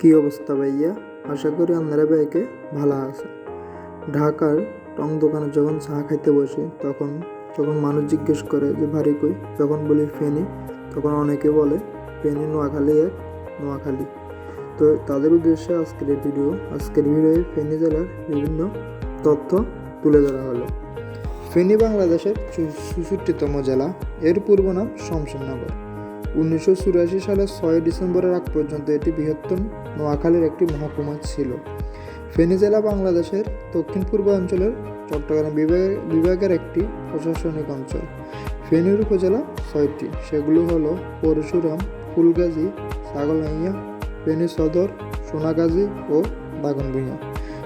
কি অবস্থা ভাইয়া? আশা করি আপনারা ব্যাগে ভালো আছে। ঢাকার টং দোকানে যখন চা খাইতে বসি তখন যখন মানুষ জিজ্ঞেস করে যে বাড়ি কই, যখন বলি ফেনী, তখন অনেকে বলে ফেনী নোয়াখালী নোয়াখালী। তো তাদের উদ্দেশ্যে আজকের ভিডিওয়ে ফেনী জেলার বিভিন্ন তথ্য তুলে ধরা হলো। ফেনী বাংলাদেশের 64তম জেলা। এর পূর্ব নাম শমশেরনগর। 1984 সালের 6 ডিসেম্বরের আগ পর্যন্ত এটি বৃহত্তম নোয়াখালীর একটি মহকুমা ছিল। ফেনী জেলা বাংলাদেশের দক্ষিণ পূর্বাঞ্চলের চট্টগ্রাম বিভাগের একটি প্রশাসনিক অঞ্চল। ফেনীর উপজেলা 6টি, সেগুলো হলো পরশুরাম, ফুলগাজী, ছাগলনাইয়া, ফেনী সদর, সোনাগাজী ও দাগনভূঞা।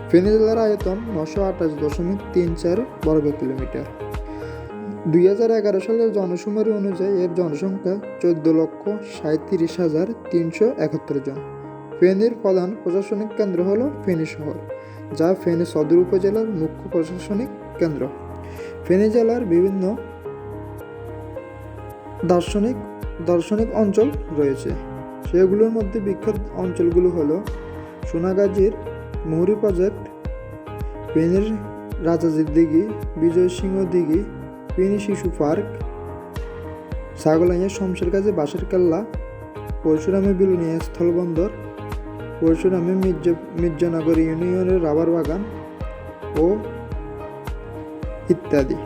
ফেনী জেলার আয়তন 928.34 বর্গ কিলোমিটার। 2011 সালের জনশুমারি অনুযায়ী এর জনসংখ্যা 14,37,371 জন। ফেনীর প্রধান প্রশাসনিক কেন্দ্র হল ফেনী শহর, যা ফেনী সদর উপজেলার মুখ্য প্রশাসনিক কেন্দ্র। ফেনী জেলার বিভিন্ন দার্শনিক অঞ্চল রয়েছে। সেগুলোর মধ্যে বিখ্যাত অঞ্চলগুলো হলো সোনাগাজীর মুহুরী প্রজেক্ট, ফেনীর রাজাজির দিঘি, বিজয় সিংহ দিঘি, ফেনী শিশু পার্ক, ছাগলনাইয়া শমশেরগাজী বাঁশের কেল্লা, পরশুরামে বিলোনিয়া স্থলবন্দর, পরশুরামে মির্জানগর ইউনিয়নের রাবার বাগান ও ইত্যাদি।